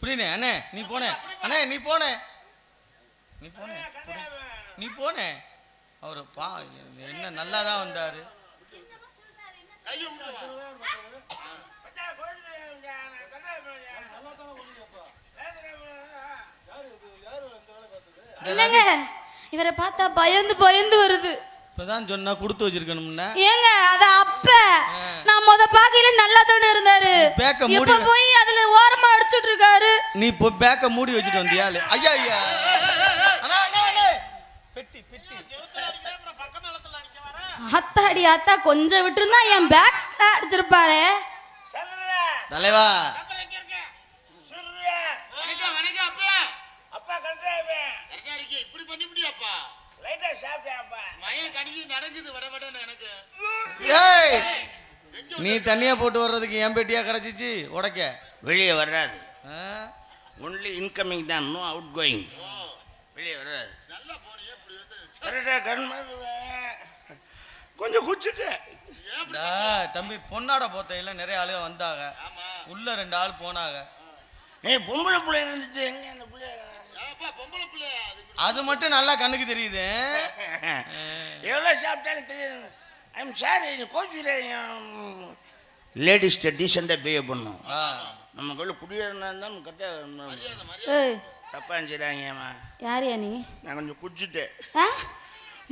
புரியனே அண்ணே நீ போனே அண்ணே நீ போனே அவரு என்ன நல்லா தான் வந்தாரு. இவரை பார்த்தா பயந்து வருது. இப்பதான் சொன்னா கொடுத்து வச்சிருக்கணும்னா ஏங்க அத அப்ப நான் பாக்கையில நல்லா தானே இருந்தாரு. இப்ப போய் அதுல ஓரமா அடிச்சிட்டு இருக்காரு. நீ பேக்க மூடி வச்சிட்டு வந்தியா? ஐயா ஐயா அத்தாடி அத்தா கொஞ்சம் விட்டுருந்தா என் பேக் அடிச்சிருப்பாரு. தலைவா நீ தண்ணியா போட்டு வர்றதுக்கு என் பெட்டியா கிடைச்சிச்சு உடைக்க வெளியே வர்றாது. ஒன்லி இன்கமிங் தான், நோ அவுட் கோயிங். வெளியே வர்றாது. கொஞ்சம் குடிச்சுட்டேன் தம்பி. பொன்னாட போத்தையில நிறைய ஆளு வந்தாங்க, உள்ள 2 ஆள் போனாங்க. பொம்பளை பிள்ளை இருந்துச்சு, எங்க அந்த பிள்ளை? அது மட்டும் நல்லா கண்ணுக்கு தெரியுது. எவ்வளோ சாப்பிட்டாலும் தெரியுது. ஐம் சாரி, கோச்சு லேடிஸ்ட டீசெண்டாக பிஹேவ் பண்ணும். நம்ம கையில் குடியேறினா தான் தப்பா நினைச்சிடாங்கம்மா. யாரையா நீ? நான் கொஞ்சம் குடிச்சுட்டேன்,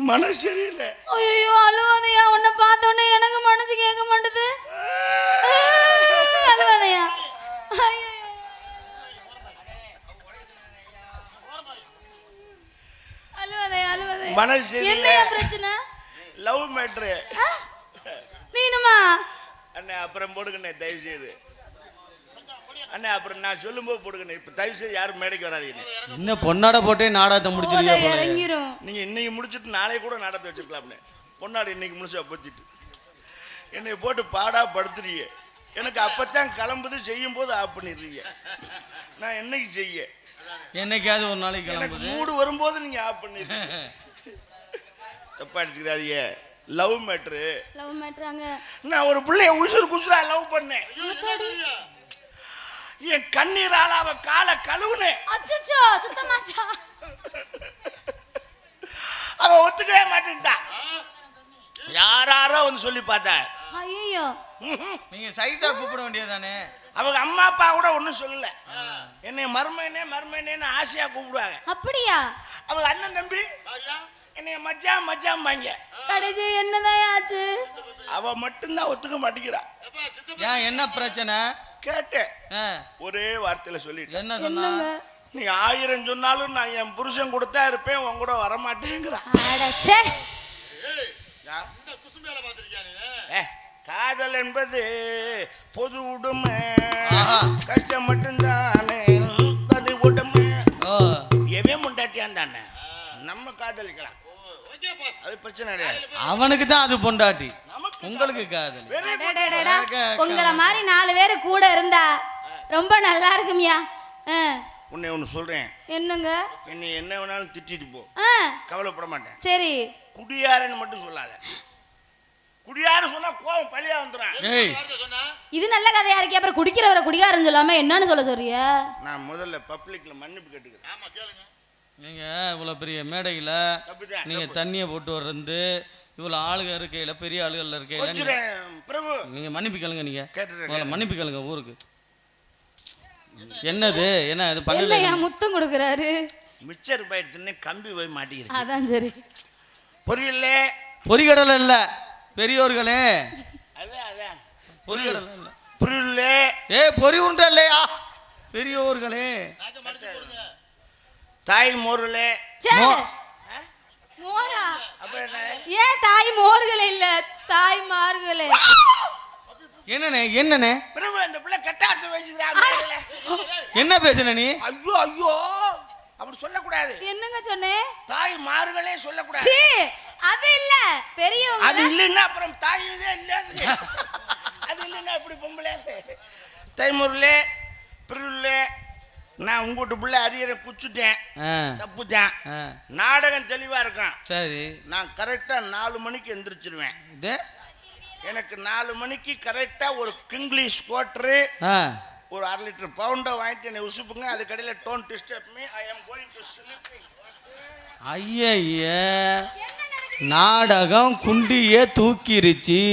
மனசு சரியில்லை. ஐயோ அழுவாதையா, உன்னை பார்த்தோன்னே எனக்கு மனசு கேட்க மாட்டேது. அழுவாதையா, அழுவாதையா. மனசு சரியில்லை. என்ன பிரச்சனை? Love matter. நீனுமா? அண்ணே அப்புறம் போடுங்கண்ணே தயவு செய்து. அண்ணே அப்புறம் நான் சொல்லும்போது போடுங்கண்ணே. இப்போ தயவு செய்து யாரும் மேடைக்கு வராதீங்க. என்ன பொன்னாட போட்டே நாடகத்தை முடிச்சிருக்கீங்க. நீங்கள் இன்னைக்கு முடிச்சுட்டு நாளை கூட நாடகத்தை வச்சிருக்கலாம்ண்ணே. பொன்னாடு இன்னைக்கு முடிச்சா பத்திட்டு என்னை போட்டு பாடா படுத்துறீங்க. எனக்கு அப்பத்தான் கிளம்புது, செய்யும் போது ஆஃப் பண்ணிடுறீங்க. நான் என்னைக்கு செய்ய? என்னைக்காவது ஒரு நாளைக்கு கிளம்புது. மூடு வரும்போது நீங்கள் ஆஃப் பண்ணிடுறீங்க. தப்பா அடிச்சுக்கிறாதீங்க. Love matter. லவ் மேட்ராங்க. நான் ஒரு பிள்ளைய உசுரா லவ் பண்ணேன். என் கண்ணீரால அவ காலை கழுவுனேன். அச்சச்சோ, சுத்தமாச்சா? அவ ஒத்துக்கவே மாட்டேன்டா. யாராரோ வந்து சொல்லி பார்த்தா. ஐயோ, நீங்க சைஸா கூப்பிட வேண்டியதானே. அவங்க அம்மா அப்பா கூட ஒன்றும் சொல்லல. என்னை மருமேனேன்னு ஆசையா கூப்பிடுவாங்க. அப்படியா? அவங்க அண்ணன் தம்பி என்னைய மச்சான் வாங்க. கடைசி என்னதான் ஆச்சு? அவ மட்டும்தான் ஒத்துக்க மாட்டேங்கிறா. ஏன் என்ன பிரச்சனை கேட்டேன். ஒரே வார்த்தையில சொல்லிட்டு என்ன சொன்னாங்க? நீ 1000 சொன்னாலும் நான் என் புருஷன் கொடுத்தா இருப்பேன், உன் கூட வரமாட்டேங்கிறா. காதல் என்பது பொது உடுமை, கஷ்டம் மட்டும்தானே தனி உடுமை. எவன் முண்டாட்டியான் தானே நம்ம காதலிக்கலாம், அது பிரச்சனை கிடையாது. அவனுக்கு தான் அது பொண்டாட்டி, உங்களுக்கு காதல். உங்களை மாதிரி 4 பேர் கூட இருந்தா ரொம்ப நல்லா இருக்குமியா. உன்னை ஒன்று சொல்றேன். என்னங்க? என்னை என்ன வேணாலும் திட்டிட்டு போ, கவலைப்பட மாட்டேன். சரி. குடியாரன்னு மட்டும் சொல்லாத. குடியாரு சொன்னா கோவம் பழியா வந்துடும். இது நல்ல கதையா இருக்கே. அப்புறம் குடிக்கிறவரை குடிகாரன்னு சொல்லாம என்னன்னு சொல்ல சொல்றிய? நான் முதல்ல பப்ளிக்ல மன்னிப்பு கேட்டுக்கிறேன். ஆமா கேளுங்க. நீங்க இவ்வளவு பெரிய மேடையில நீங்க தண்ணியை போட்டு வர்றது, இவ்வளவு ஆளுங்க இருக்கையில, பெரிய ஆளுகள் இருக்கையில பிரபு நீங்க மன்னிப்பு கேளுங்க. நீங்க கேட்டுறேன், மன்னிப்பு கேளுங்க. ஊருக்கு என்னது என்ன இது பண்ணல? முத்தம் கொடுக்கறாரு. மிச்சர் போயிடுதுன்னு கம்பி போய் மாட்டிக்கிறேன். அதான் சரி. பொரியல்ல பொரிகடலை இல்ல பெரியோர்களே. அதான் பொரிகடலை இல்ல, புரியல. பொரி உண்டா இல்லையா? பெரியோர்களே, தாய் மோர்களே. மோரா? ஏன் தாய் மோர்களே இல்ல, தாய் மார்களே? என்னனே பிரபு அந்த பிள்ளை கட்டார்த்த வச்சுக்கிறா. என்ன பேசுன நீ? ஐயோ அப்படி சொல்லக்கூடாது. என்னங்க சொன்னேன்? தாய் மார்களே சொல்லக்கூடாது. சீ, அது இல்ல பெரியவங்க. அது இல்லன்னா அப்புறம் தாய் இல்ல, அது இல்லன்னா எப்படி பொம்பளை? தைமூர்லே பிரிவுலே நான் உங்ககிட்ட பிள்ளை அரியரை குச்சிட்டேன், தப்புட்டேன். நாடகம் தெளிவா இருக்கான். சரி, நான் கரெக்டா 4 மணிக்கு எந்திரிச்சிருவேன். எனக்கு 4 மணிக்கு கரெக்டா ஒரு கிங்கிலீஷ் குவார்டரு, ஒரு 1/2 லிட்டர் பவுண்டை வாங்கிட்டு என்னை உசுப்புங்க. அது கடையில் don't disturb me, I am going to sleeping. ஐய நாடகம் குண்டியே தூக்கிருச்சு.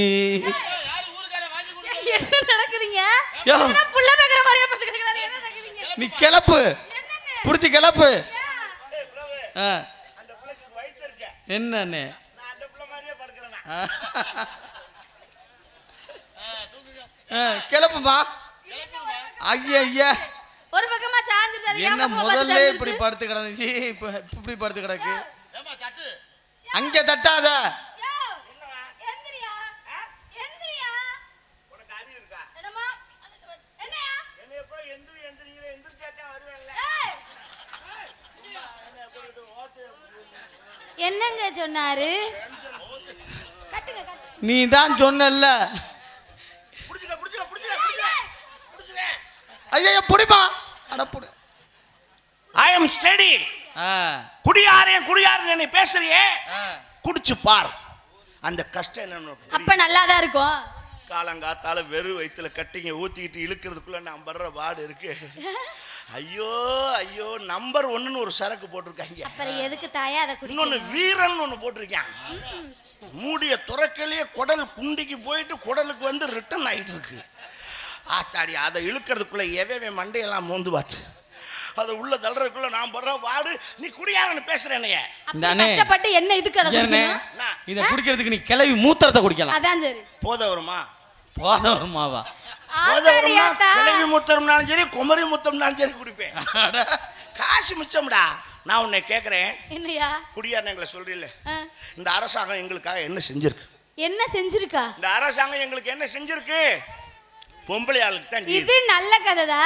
என்ன நடக்குதுங்க? புள்ள பேக்கற மாதிரியே படுத்து கிடக்குறாரு. என்ன நடக்குதுங்க? நீ கிளப்பு, புடிச்சு கிளப்பு. அந்த புள்ளைக்கு வயித்தறிச்ச என்னன்னு நான் அந்த புள்ள மாதிரியே படுக்கிறேன். கிளப்புமா. ஐயா ஒரு பக்கமா சாஞ்சிருச்சு. என்ன முதல்ல இப்படி படுத்து கிடந்துச்சு, இப்ப இப்படி படுத்து கிடக்கு. அங்க தட்டாத. உனக்கு அறிவு இருக்கா? என்னங்க சொன்னாரு? நீ தான் சொன்னல்ல. ஐயா புடிமா. அட புடி. ஐ அம் ஸ்டடி. குடியாரே நீ பேசுறியே, குடிச்சு பார் அந்த கஷ்டம் என்னன்னு. அப்ப நல்லாதான் இருக்கும். காலங்காத்தால வெறும் வயிற்றுல கட்டிங்க ஊத்திக்கிட்டு இழுக்கிறதுக்குள்ள நான் படுற பாடு இருக்கு. ஐயோ ஐயோ, நம்பர் 1ன்னு ஒரு சரக்கு போட்டிருக்காங்க. அப்புறம் எதுக்கு தாயா அதை குடி? இன்னொன்னு வீரன் ஒன்று போட்டிருக்கான். மூடிய துறக்கலையே குடல் குண்டிக்கு போயிட்டு குடலுக்கு வந்து ரிட்டர்ன் ஆகிட்டு இருக்கு. ஆத்தாடி, அதை இழுக்கிறதுக்குள்ள எவே மண்டையெல்லாம் மோந்து பார்த்து அதை உள்ள தள்ளுறதுக்குள்ள நான் படுற வாடு. நீ குடியாரன்னு பேசுறேனே. கஷ்டப்பட்டு என்ன இதுக்கு அதை குடிக்கணும்? இதை குடிக்கிறதுக்கு நீ கிளவி மூத்திரத்தை குடிக்கலாம். அதான் சரி. போத வருமா? போதவருமாவா? கிளவி மூத்தம்னாலும் சரி, குமரி மூத்தம்னாலும் சரி குடிப்பேன். காசு மிச்சம்டா. நான் உன்னை கேட்கறேன், என்னையா குடியாரன் எங்களை சொல்றீல்ல, இந்த அரசாங்கம் எங்களுக்காக என்ன செஞ்சிருக்கு? என்ன செஞ்சிருக்கா? இந்த அரசாங்கம் எங்களுக்கு என்ன செஞ்சிருக்கு? பொம்பளை ஆளுக்கு தான் இது நல்ல கதைதா.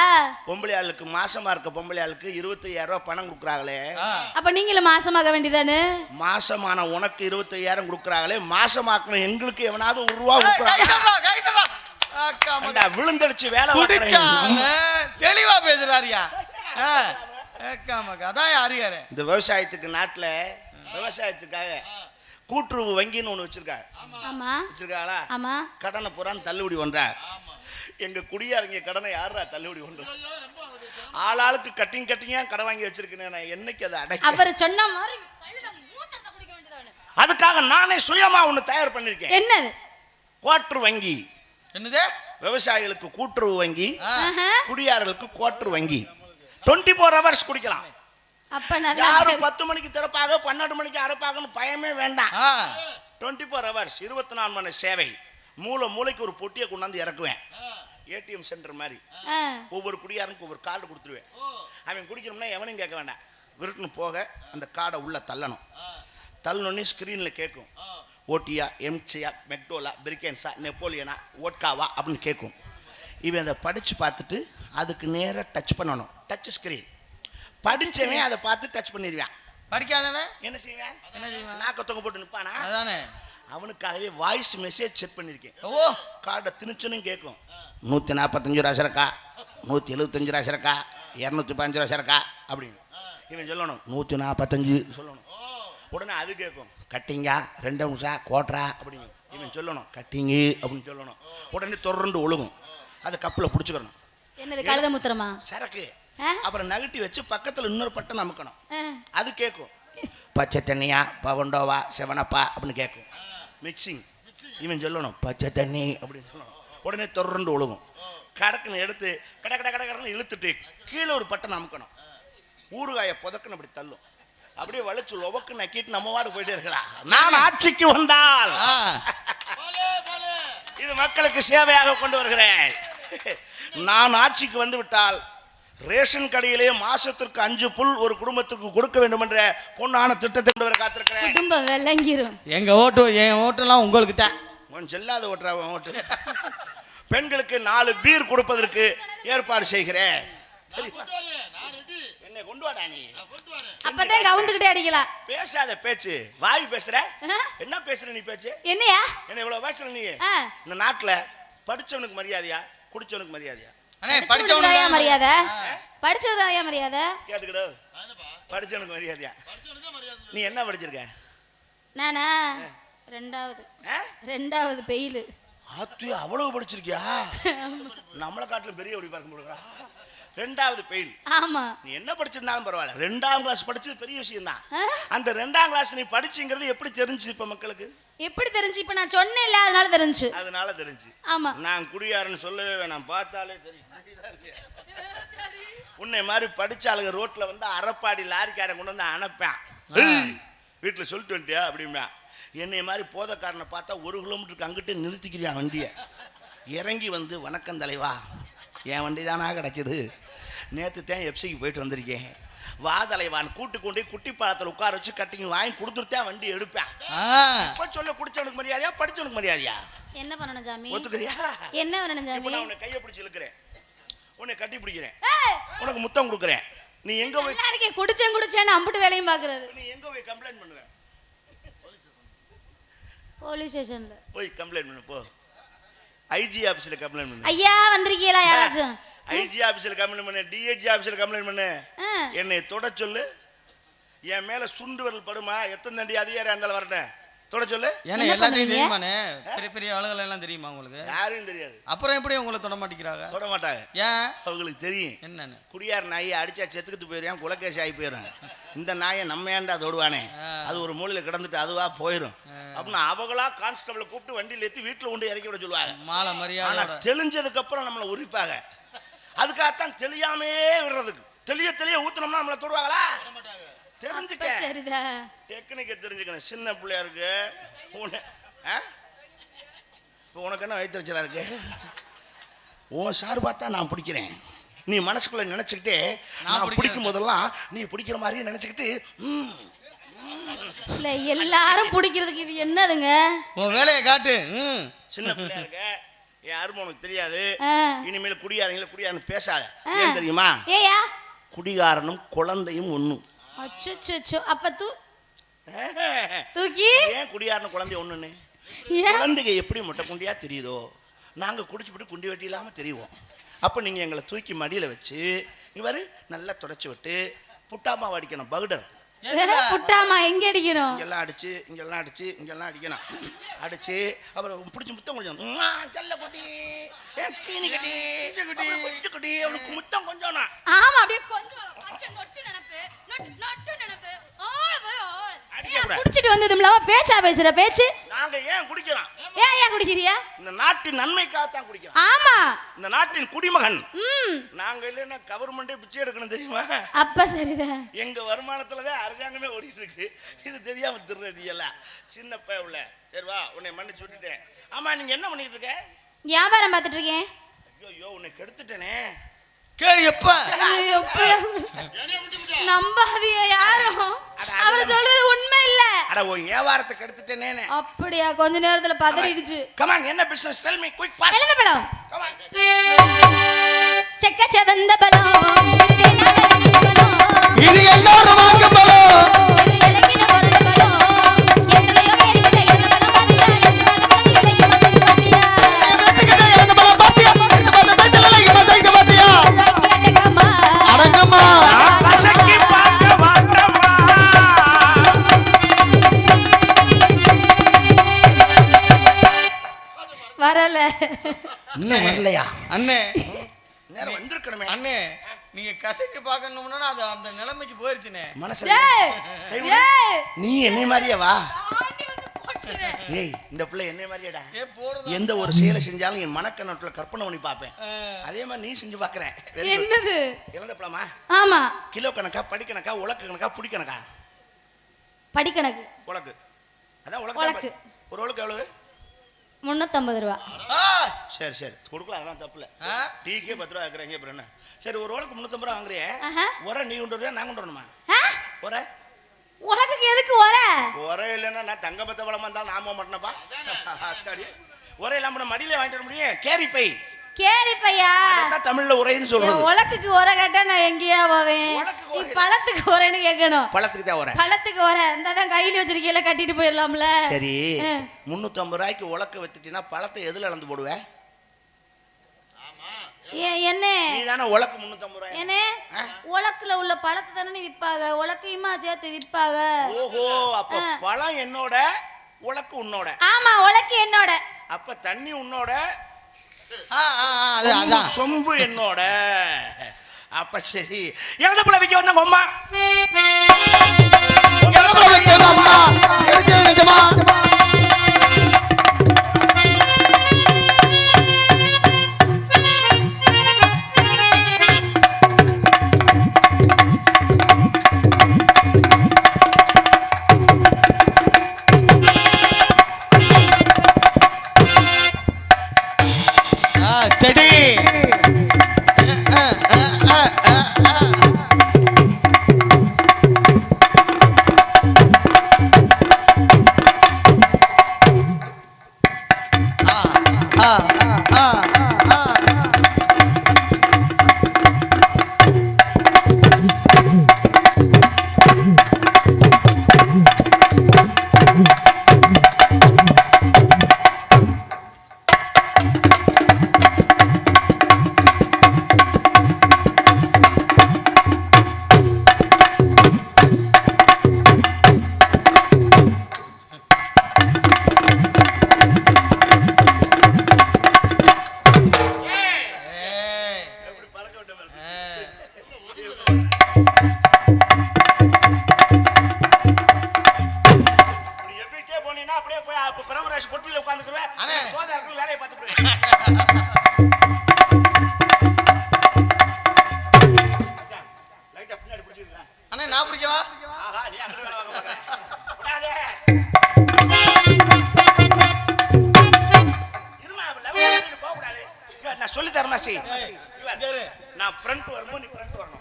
பொம்பளை ஆளுக்கு மாசமா இருக்க பொம்பளை ஆளுக்கு 25,000 ரூபாய் பணம் கொடுக்குறாங்களே. அப்ப நீங்களும் மாசமாக வேண்டியதானே? மாசமான உனக்கு 25,000 கொடுக்குறாங்களே, மாசமாக்கணும் எங்களுக்கு எவனாவது 1 ரூபா கொடுக்குறாங்க? விழுந்தடிச்சு வேலை தெளிவா பேசுறாரியா. அதான் யாரு இந்த விவசாயத்துக்கு நாட்டுல விவசாயத்துக்காக கூட்டுறவு வங்கின்னு ஒண்ணு வச்சிருக்காங்க. வச்சிருக்காங்களா? கடனை பூரான்னு தள்ளுபடி பண்ற. எங்க குடியாரங்க கடனை யாரா தள்ளுபடி பண்ற? ஆளாளுக்கு கட்டிங்கா கடை வாங்கி வச்சிருக்கேன். நான் என்னைக்கு அதை அடை அவர் சொன்ன மாதிரி அதுக்காக நானே சுயமா ஒண்ணு தயார் பண்ணிருக்கேன். என்னது? கூட்டுறவு வங்கி. என்னது? விவசாயிகளுக்கு கூட்டுறவு வங்கி, குடியாரர்களுக்கு கூட்டுறவு வங்கி. 24 hours குடிக்கலாம். யாரும் 10 மணிக்கு திறப்பாக 12 மணிக்கு அரைப்பாகன்னு பயமே வேண்டாம். 24 hours 24 மணி சேவை. மூளைக்கு ஒரு பொட்டியை கொண்டாந்து இறக்குவேன். ஏடிஎம் சென்டர் மாதிரி. ஒவ்வொரு குடியாரனுக்கு ஒவ்வொரு கார்டு கொடுத்துருவேன். அவன் குடிக்கணும்னா எவனையும் கேட்க வேண்டாம். விருட்டுன்னு போக அந்த கார்டை உள்ள தள்ளணும். தள்ளணுன்னே ஸ்க்ரீனில் கேட்கும், ஓட்டியா, எம்சியா, மெக்டோலா, பிரிக்கன்ஸா, நெப்போலியனா, ஓட்காவா அப்படின்னு கேட்கும். இவன் அதை படித்து பார்த்துட்டு அதுக்கு நேராக டச் பண்ணணும். Touch screen. படித்தவன் அதை பார்த்து டச் பண்ணிடுவான். படிக்காதவன் என்ன செய்வேன்? நாக்கத்தொங்க போட்டு நிற்பானா? அதானே. அவனுக்காகவே வாய்ஸ் மெசேஜ் செட் பண்ணியிருக்கேன். ஓ, கார்டை திணிச்சுன்னு கேட்கும். 145 ரூபா சரக்கா, 175 ரூபா சரக்கா, 215 ரூபா சரக்கா அப்படின்னு இவன் சொல்லணும். 145 சொல்லணும். உடனே அது கேட்கும், கட்டிங்கா, 2 நிமிஷம் கோட்டரா அப்படின்னு இவன் சொல்லணும். கட்டிங்கு அப்படின்னு சொல்லணும். உடனே தொடர்ந்து ஒழுகும். அது கப்பில் பிடிச்சிக்கணும். என்னது? கழுத முத்திரமா? சரக்கு. அப்புறம் நகட்டி வச்சு பக்கத்தில் இன்னொரு பட்டம் அமுக்கணும். அது கேட்கும், பச்சை தண்ணியா, பவண்டோவா, செவனப்பா அப்படின்னு கேட்கும். மிக்சிங். இவன் சொல்லணும் பச்சை தண்ணி அப்படின்னு சொல்லணும். உடனே தொடர்ந்து ஒழுகும். கடக்குன்னு எடுத்து கடன்னு இழுத்துட்டு கீழே ஒரு பட்டம் அமுக்கணும். ஊறுகாயை புதக்குன்னு அப்படி தள்ளும். அப்படியே வலிச்சு லொவக்கு நக்கிட்டு நம்ம வாடு போயிட்டே இருக்கலாம். நான் ஆட்சிக்கு வந்தால் இது மக்களுக்கு சேவையாக கொண்டு வருகிறேன். நான் ஆட்சிக்கு வந்து விட்டால் ரேஷன் கடையிலே மாசத்திற்கு 5 புல் ஒரு குடும்பத்துக்கு கொடுக்க வேண்டும் என்ற பொன்னான திட்டத்தை கொண்டு வர காத்திருக்கிறேன். குடும்பம் விளங்கிரும். என் ஓட்டெல்லாம் உங்களுக்கு தான். செல்லாத ஓட்டுறா ஓட்டு. பெண்களுக்கு 4 பீர் கொடுப்பதற்கு ஏற்பாடு செய்கிறேன். என்ன கொண்டு வாடா நீ. அப்பதான் கவுந்துக்கிட்டே அடிக்கலாம். பேசாத பேச்சு. வாய் பேசுற. என்ன பேசுற நீ பேச்சு? என்னையா என்ன இவ்வளவு பேசுற நீ? இந்த நாட்டுல படிச்சவனுக்கு மரியாதையா, குடிச்சவனுக்கு மரியாதையா? படிச்சவனுக்கு மரியாதை. படிச்சவனுக்கு மரியாதை. கேட்டுக்கிடு. படிச்சவனுக்கு மரியாதையா? நீ என்ன படிச்சிருக்க? நானா 2வது ஃபெயில். ஆத்து அவ்வளவு படிச்சிருக்கியா? நம்மளை காட்டிலும் பெரிய அப்படி பார்க்க முடியுங்களா? 2வது பெயில். ஆமா. நீ என்ன படிச்சிருந்தாலும் பரவாயில்ல, 2ஆம் கிளாஸ் படிச்சது பெரிய விஷயம் தான். அந்த 2ஆம் கிளாஸ் நீ படிச்சுங்கிறது எப்படி தெரிஞ்சு இப்ப மக்களுக்கு? எப்படி தெரிஞ்சு? இப்ப நான் சொன்னேன்ல, அதனால தெரிஞ்சு. ஆமா. நான் குடியாரன்னு சொல்லவே வேணாம், பார்த்தாலே தெரியும். உன்னை மாதிரி படிச்ச ஆளுங்க ரோட்ல வந்து அரைப்பாடி லாரிக்காரன் கொண்டு வந்து அனுப்பேன், வீட்டுல சொல்லிட்டு வந்துட்டியா அப்படிம்பேன். என்னை மாதிரி போதைக்காரனை பார்த்தா 1 கிலோமீட்டருக்கு அங்கிட்டு நிறுத்திக்கிறியான் வண்டியை. இறங்கி வந்து வணக்கம் தலைவா, என் வண்டி தானா கிடச்சிது, நேற்று தான் எஃப்சிக்கு போயிட்டு வந்திருக்கேன், வா தலைவான் கூட்டு கொண்டு குட்டி பாலத்தில் உட்கார வச்சு கட்டிங் வாங்கி கொடுத்துருத்தேன் வண்டி எடுப்பேன். இப்போ சொல்ல குடிச்சவனுக்கு மரியாதையா, படிச்சவனுக்கு மரியாதையா? என்ன பண்ணணும் சாமி? ஒத்துக்கிறியா? என்ன பண்ணணும் சாமி? நான் உன்னை கையை பிடிச்சி இழுக்கிறேன், உன்னை கட்டி பிடிக்கிறேன், உனக்கு முத்தம் கொடுக்குறேன். நீ எங்க போய் குடிச்சேன்னு அம்பிட்டு வேலையும் பாக்குறது? நீ எங்க போய் கம்ப்ளைண்ட் பண்ணுவ? போலீஸ் ஸ்டேஷன்ல போய் கம்ப்ளைண்ட் பண்ணு போ. ஐஜி ஆபீஸ்ல கம்ப்ளைண்ட் பண்ணு. ஐயா வந்திருக்கீங்களா யாராச்சும்? ஐஜி ஆபீஸ்ல கம்ப்ளைண்ட் பண்ணு, டிஐஜி ஆபீஸ்ல கம்ப்ளைண்ட் பண்ணு. என்னை தொட சொல்லு, என் மேல சுண்டு வரல் படுமா, எத்தனை தண்டி அதிகாரி இருந்தாலும் வரட்டேன், தொட சொல்லு. ஏன்னா எல்லாத்தையும் தெரியுமானே, பெரிய பெரிய ஆளுகள் எல்லாம் தெரியுமா உங்களுக்கு? யாரும் தெரியாது. அப்புறம் எப்படி உங்களை தொட மாட்டேங்கிறாங்க? தொட மாட்டாங்க. ஏன்? அவங்களுக்கு தெரியும் என்னன்னு. குடியார் நாயை அடிச்சா செத்துக்கிட்டு போயிடும், குலக்கேசி ஆகி போயிடும். இந்த நாயை நம்ம ஏன்டா தொடுவானே, அது ஒரு மூலையில கிடந்துட்டு அதுவா போயிடும் அப்படின்னு அவங்களா கான்ஸ்டபிளை கூப்பிட்டு வண்டியில் ஏற்றி வீட்டில் கொண்டு இறக்கி விட சொல்லுவாங்க. மாலை மரியாதை. தெளிஞ்சதுக்கு அப்புறம் நம்மளை உரிப்பாங்க. அதுக்காகத்தான் தெளியாமே விடுறதுக்கு. தெளிய ஊத்துனோம்னா நம்மளை தொடுவாங்களா? தெரிஞ்சுக்க, டெக்னிக்கை தெரிஞ்சுக்கணும். சின்ன பிள்ளையா இருக்கு உனக்கு என்ன வயிற்றுச்சலா இருக்கு, உன் சார்பா தான் நான் பிடிக்கிறேன். நீ மனசுக்குள்ள நினைச்சுக்கிட்டே நான் பிடிக்கும் போதெல்லாம் நீ பிடிக்கிற மாதிரியே நினைச்சுக்கிட்டு எல்லாரும் பிடிக்கிறதுக்கு இது என்னதுங்க? உன் வேலையை காட்டு. சின்ன பிள்ளையா இருக்க, யாரும் உனக்கு தெரியாது. இனிமேல் குடியாரன்னு பேசாத. ஏன் தெரியுமா? ஏயா குடிகாரனும் குழந்தையும் ஒண்ணு. அச்சோ அப்ப தூக்கி ஏன் குடியாரனும் குழந்தை ஒண்ணுன்னு? குழந்தைங்க எப்படி மொட்டை குண்டியா தெரியுதோ, நாங்க குடிச்சுட்டு குண்டி வெட்டி இல்லாம தெரியுவோம். அப்ப நீங்க எங்களை தூக்கி மடியில வச்சு இவரு நல்லா தொடச்சு விட்டு புட்டாமா அடிக்கணும். பவுடர் புட்டாமா எங்க அடிக்கணும்? இங்கெல்லாம் அடிச்சு இங்கெல்லாம் அடிச்சு இங்கெல்லாம் அடிக்கணும். அடிச்சு அப்புறம் பிடிச்சி முத்தம் கொஞ்சம் செல்ல குட்டி சீனி கட்டி கொஞ்சம் குட்டி அவனுக்கு முத்தம் கொஞ்சம். ஆமா அப்படியே கொஞ்சம் குடிச்சிட்டு வந்ததும் பேச்சா பேசுற பேச்சு. நாங்க ஏன் குடிக்கிறோம்? ஏன் குடிக்கிறியா? இந்த நாட்டின் நன்மைக்காகத்தான் குடிக்கிறோம். ஆமா, இந்த நாட்டின் குடிமகன் நாங்க. இல்லைன்னா கவர்மெண்டே பிச்சை எடுக்கணும் தெரியுமா? அப்ப சரிதான். எங்க வருமானத்துலதான் அரசாங்கமே ஓடிட்டு இருக்கு. இது தெரியாம திருநெல்ல சின்ன உள்ள. சரி வா, உன்னை மன்னிச்சு விட்டுட்டேன். ஆமா, நீங்க என்ன பண்ணிட்டு இருக்க? வியாபாரம் பார்த்துட்டு இருக்கேன். ஐயோ உன்னை கெடுத்துட்டேனே. கேளு எப்ப நம்பாதீங்க யாரும், அவர் சொல்றது உண்மை இல்ல. அட உன் வியாபாரத்தை கெடுத்துட்டேனே. அப்படியா? கொஞ்ச நேரத்துல பதறிடுச்சு. கம் ஆன், என்ன business? Tell me quick fast. எழுந்த பழம். Come on. செக்க செவந்த பழம், இது எல்லாரும் வாங்க பழம். இது எனக்கின ஒரு பழம். எத்தனையோ பேர் கிட்ட என்ன பழம் பாத்தியா, என்ன பழம் பாத்தியா, என்ன பழம் பாத்தியா, அடங்கம்மா கசக்கி பார்க்க மாட்டமா. வரல. இன்னும் வரலையா? அண்ணே நேரம் வந்திருக்கணுமே. அண்ணே, நீங்க கசக்கி பார்க்கணும்னா அது அந்த நிலைமைக்கு போயிருச்சுனே. மனசுல நீ என்னை மாதிரியே வா. ஏய், இந்த பிள்ளை என்னை மாதிரியேடா. எந்த ஒரு செயலை செஞ்சாலும் என் மனக்கண்ணத்துல கற்பனை பண்ணி பார்ப்பேன். அதே மாதிரி நீ செஞ்சு பார்க்கறேன். என்னது? இழந்த பழமா? ஆமா. கிலோ கணக்கா, படி கணக்கா, உலக்கு கணக்கா, புடி கணக்கா? படி கணக்கு. உலக்கு. அதான் உலக்கு. ஒரு உலக்கு எவ்வளவு? 350 ரூபா. சரி சரி கொடுக்கலாம், அதெல்லாம் தப்பு இல்லை. டீக்கே 10 ரூபா ஆக்குறீங்க அப்புறம் என்ன? சரி, ஒரு உலக்கு 350 ரூபா வாங்குறியே, உரை நீ கொண்டு வரியா நான் கொண்டு வரணுமா? உரை உலகத்துக்கு எதுக்கு உரை? உரை இல்லைன்னா நான் தங்க பத்த பழமா இருந்தாலும் நாம மாட்டேனப்பா. அத்தாடி, உரை இல்லாம மடியிலே வாங்கிட்டு வர முடியும். கேரி பை. கேரி பையா? தமிழ்ல உரைன்னு சொல்றது. உலக்குக்கு உரை கேட்டா நான் எங்கேயா போவேன்? நீ பழத்துக்கு உரைன்னு கேட்கணும். பழத்துக்கு தான் உரை. பழத்துக்கு உரை இந்ததான் கையில வச்சிருக்கீல, கட்டிட்டு போயிடலாம்ல. சரி, 350 ரூபாய்க்கு உலக்க வச்சுட்டீங்கன்னா பழத்தை எதுல அளந்து போடுவேன்? என்ன நீ தானே உலக்கு 350 ரூபாய். என்ன உலக்குல உள்ள பழத்தை தானே விற்பாங்க, உலக்கையுமா சேர்த்து விற்பாங்க. ஓஹோ, அப்ப பழம் என்னோட, உலக்கு உன்னோட. ஆமா, உலக்கு என்னோட. அப்ப தண்ணி உன்னோட, அதான் சொம்பு என்னோட. அப்ப சரி, எழுத போல வைக்க வந்தாங்க அம்மா. செடி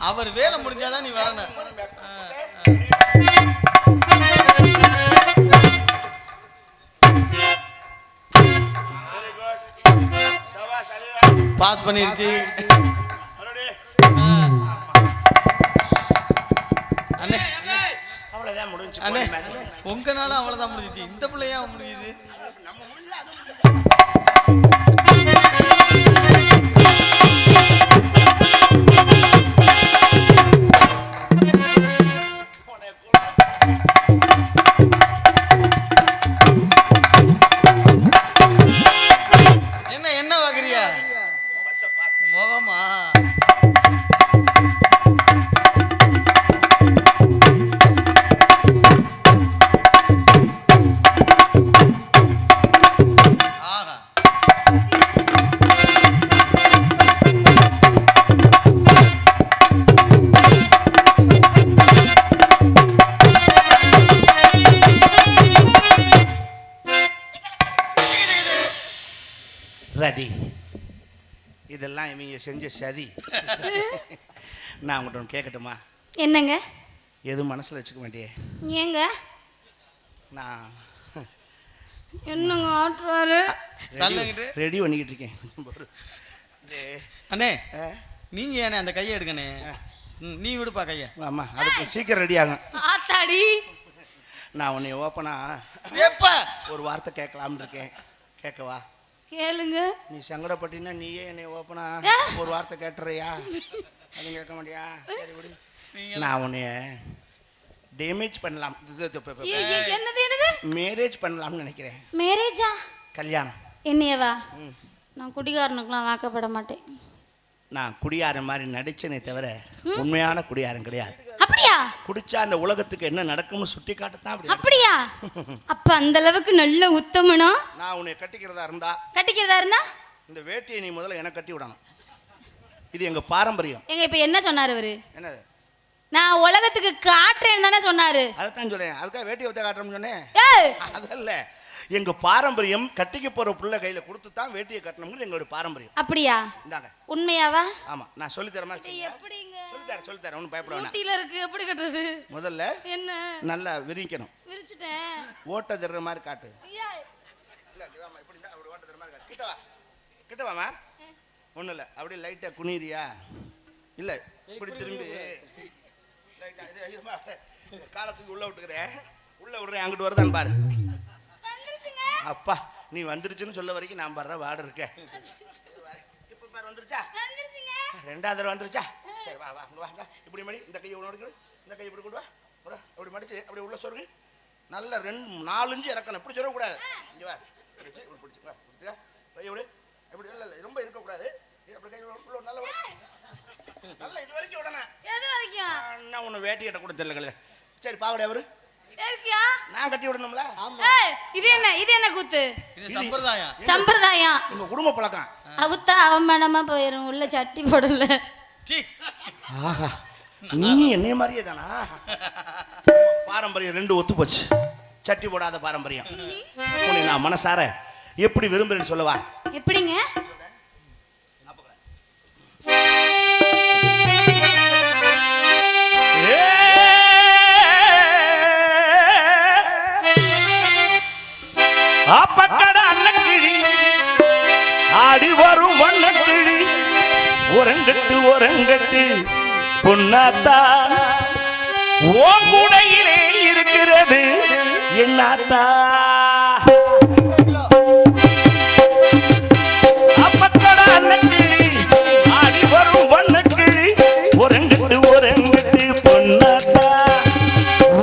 அவர் வேலை முடிஞ்சாதான் நீ வரணும். பாஸ் பண்ணிருச்சு. அவ்வளவுதான் முடிஞ்சு. உங்கனால அவ்வளவுதான் முடிஞ்சிச்சு. இந்த பிள்ளையா முடியுது. என்ன வாக்குறியா முகமா? ரதி, இதெல்லாம் இவங்க செஞ்ச சதி. நான் உங்கள்கிட்ட ஒன்று கேட்கட்டுமா? என்னங்க? எதுவும் மனசில் வச்சுக்க மாட்டியே? ஏங்க? நான் என்னங்க ஆட்டுறாரு? ரெடி பண்ணிக்கிட்டு இருக்கேன். அண்ணே நீங்க ஏனே அந்த கையை எடுக்கணே. நீ விடுப்பா கையை. ஆமா, அதுக்கு சீக்கிரம் ரெடி ஆகும். ஆத்தாடி, நான் உன்னை ஓப்பனா எப்ப ஒரு வார்த்தை கேட்கலாம்னு இருக்கேன். கேட்கவா? கேளுங்க. நீ சங்கடப்பட்டினா நீயே என்னை ஓப்பனா ஒரு வார்த்தை கேட்டுறியா? அதுவும் கேட்க மாட்டியா? சரி விடு. நான் உன்னைய டேமேஜ் பண்ணலாம், மேரேஜ் பண்ணலாம்னு நினைக்கிறேன். மேரேஜா? கல்யாணம். என்னையவா? நான் குடிகாரனுக்குலாம் வாக்கப்பட மாட்டேன். நான் குடியாரன் மாதிரி நடிச்சனே தவிர உண்மையான குடியாரன் கிடையாது. அப்படியா? குடிச்சா அந்த உலகத்துக்கு என்ன நடக்கும்னு சுட்டி காட்டத்தான். அப்படியா? அப்ப அந்த அளவுக்கு நல்ல உத்தமனா? நான் உன்னை கட்டிக்கிறதா இருந்தா இந்த வேட்டியை நீ முதல்ல எனக்கு கட்டி விடணும். இது எங்க பாரம்பரியம். எங்க இப்ப என்ன சொன்னாரு இவரு? என்னது? நான் உலகத்துக்கு காட்டுறேன்னு தானே சொன்னாரு. அதைத்தான் சொல்றேன். அதுக்காக வேட்டியை ஒத்த காட்டுறோம்னு சொன்னேன். அதல்ல, எங்க பாரம்பரியம் கட்டிக்க போற புள்ள கையில கொடுத்து தான் வேட்டியை கட்டணும்னு எங்களுடைய பாரம்பரியம். அப்படியா? இந்தாங்க. உண்மையாவா? ஆமா, நான் சொல்லி தரமா? எப்படிங்க? சொல்லி தரேன். ஒன்னும் பயப்பட வேணாம். ஊட்டில இருக்கு, எப்படி கட்டுறது? முதல்ல என்ன நல்லா விரிக்கணும். விரிச்சிட்டேன். ஓட்ட தர்ற மாதிரி காட்டு. இல்ல வாமா, இப்படி தான் அப்படி ஓட்ட தர்ற மாதிரி காட்டு. கிட்ட வாமா. ஒண்ணும் இல்ல, அப்படியே லைட்டா குனிறியா? இல்ல இப்படி திரும்பி லைட்டா இது காலத்துக்கு உள்ள விட்டுக்கிறேன். உள்ள விடுறேன், அங்கிட்டு வருதான்னு பாரு. அப்பா, நீ வந்துருச்சுன்னு சொல்ல வரைக்கும் நான் வர்ற வார்டு இருக்கேன். இப்ப பாரு, வந்துருச்சா? ரெண்டாவது தடவை வந்துருச்சா? சரி வா வா வா. இப்படி மடி, இந்த கையை உள்ள இந்த கையை இப்படி கொண்டு வா. அப்படி மடிச்சு அப்படி உள்ள சொருங்க. நல்ல 2-4 இன்ச்சு இறக்கணும். இப்படி சொல்லக்கூடாது. இங்கே வா, எப்படி இல்ல ரொம்ப இருக்கக்கூடாது. அப்படி கை நல்ல நல்ல இது வரைக்கும் விடணும். எது வரைக்கும்? நான் உன்னை வேட்டி கட்ட கூட தெரியல. சரி பாவடை அவரு நான் கட்டி விடணும்ல. இது என்ன கூத்து? இது சம்பிரதாயம். சம்பிரதாயம் உங்க குடும்ப பழக்கம். அவுத்தா அவமானமா போயிரும். உள்ள சட்டி போடல. ஆஹா நீ என்னைய மாதிரியே தானா? பாரம்பரியம் ரெண்டு ஒத்து போச்சு. சட்டி போடாத பாரம்பரியம். உன்னை நான் மனசார எப்படி விரும்புறேன்னு சொல்லவா? எப்படிங்க? அப்பக்கட அன்னக்கிழி ஆடி வரும் வண்ணக்கிழி ஒரங்கட்டு பொன்னாத்தா ஓம் கூடையிலே இருக்கிறது என்னாத்தா. அப்பக்கட அன்னக்கிழி ஆடி வரும் வண்ணக்கிழி ஒரங்கட்டு பொன்னாத்தா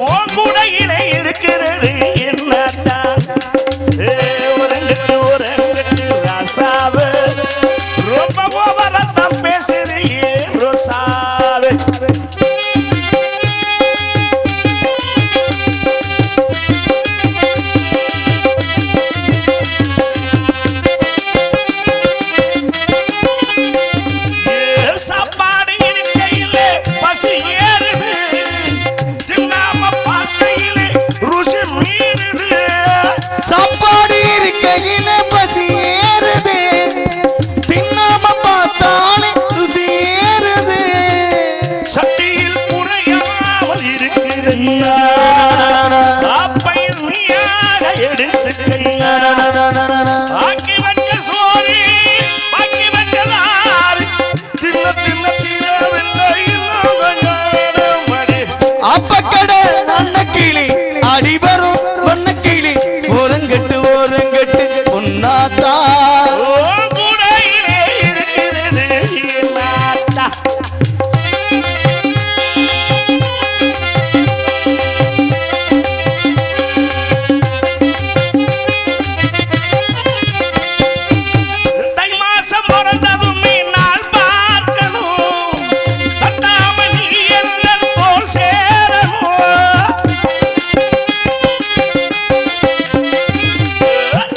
ஓம் கூடையிலே இருக்கிறது என்னாத்தா. ராசாவே ரொம்ப ஓவரத்தான் பேசுறியே ரோசாவே. சாப்பாடு இருக்கையிலே பசி ஏறுது, தின்னாம பார்க்கையிலே ருசி மீறுது. சாப்பாடு இருக்கையிலே பசி ஏறுது, தின்னாம பார்த்தாலே ருசி ஏறுது. சட்டியில் குறையாமல் இருக்கிறையா, சாப்பையில் நீயாக எடுத்துக்கையா. ஆக்கி வச்ச சோறு பாக்கி வச்சதாறு தின்ன தீரவில்லை அப்பக்கட அன்னக்கிளி அடி வரும் வண்ணக்கிளி ஓரங்கட்டு பொன்னாத்தா கூடையிலே இருக்கிறது என்னாத்தா. தை மாசம் பிறந்ததும் நாள் பார்க்கணும், தட்டாம நீ என்ன போல் சேரணும்.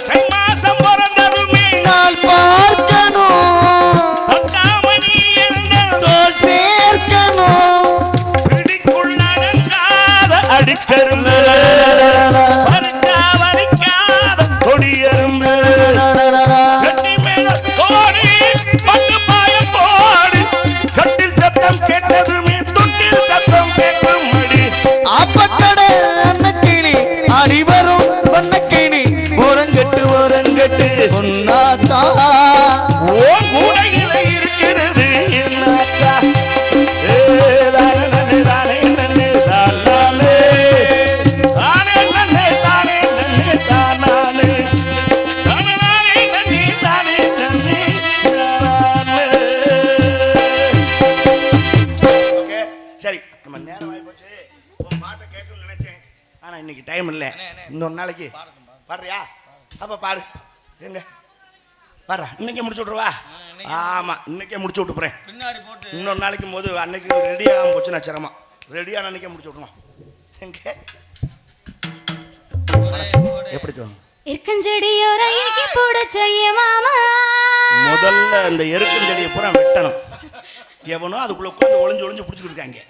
தை மாசம் பிறந்ததும் நாள் பார்க்கணும், தட்டாம நீ என்ன தோல் சேர்க்கணும். பிடிக்குள் அடங்காத அடிக்கரும்பு வரிக்காத கொடியரும்பு கட்டி மேல தோடி பட்டு பாயம் போடு. கட்டில் சத்தம் கேட்டதுமே தொட்டில் சத்தம் கேட்கும் மடி. அப்பக்கட அன்னக்கிளி அடி வரும் வண்ணக்கிளி ஓரங்கட்டு பொன்னாத்தா ஓ கூடையில இருக்கிறது என்னாத்தா. சரி நம்ம நேரம் ஆகி போச்சு. உன் பாட்டை கேட்கணும்னு நினைச்சேன், ஆனா இன்னைக்கு டைம் இல்லை. இன்னொரு நாளைக்கு பாடுறியா? அப்ப பாடு. எங்க பாடுறா? இன்னைக்கே முடிச்சு விட்ருவா? ஆமா இன்னைக்கே முடிச்சு விட்டு போறேன். பின்னாடி போட்டு இன்னொரு நாளைக்கும் போது அன்னைக்கு ரெடி ஆகாம போச்சு நான் சிரமம். ரெடியான அன்னைக்கே முடிச்சு விட்டுருவோம். எங்க எப்படி தோணும்? இருக்கஞ்செடியோர இறுக்கி போட செய்ய மாமா. முதல்ல இந்த எருக்கஞ்செடியை பூரா வெட்டணும். எவனோ அதுக்குள்ள உட்காந்து ஒளிஞ்சு பிடிச்சிட்டு இருக்காங்க.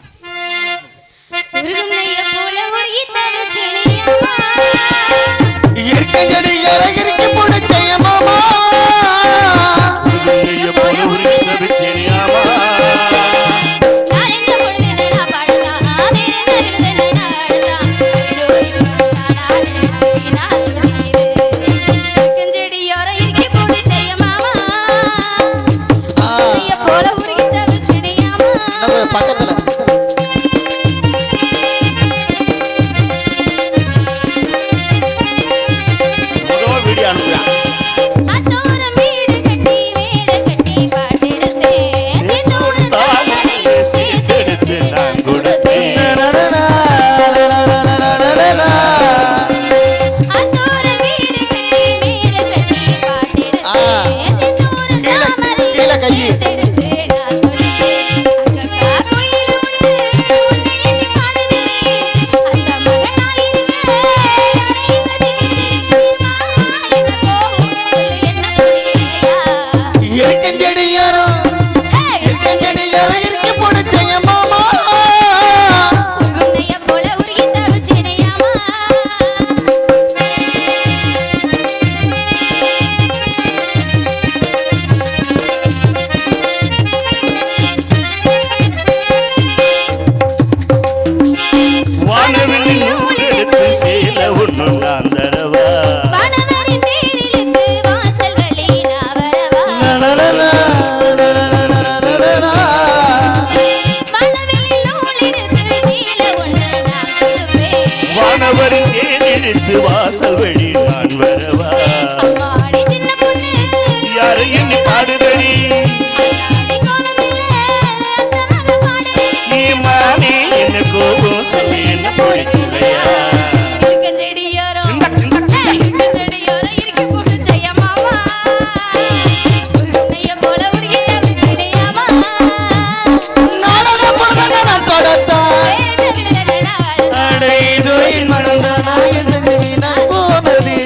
இருக்கஞ்செடி இறகிரிக்கு போட செய்ய மாமா. பக்கத்துல வீடியோ அனுப்புறேன். அழகி இருக்கஞ்செடியாரம் இருக்கஞ்செடியாரம் இருக்கு பிடிச்சைய மாமா வாசல் வழி நான் வரவா யாரு என்ன பாடுதடி நீ மானே என்ன கோபம் சொல்லி என்ன பிடிக்கலையா மனந்தானா போனது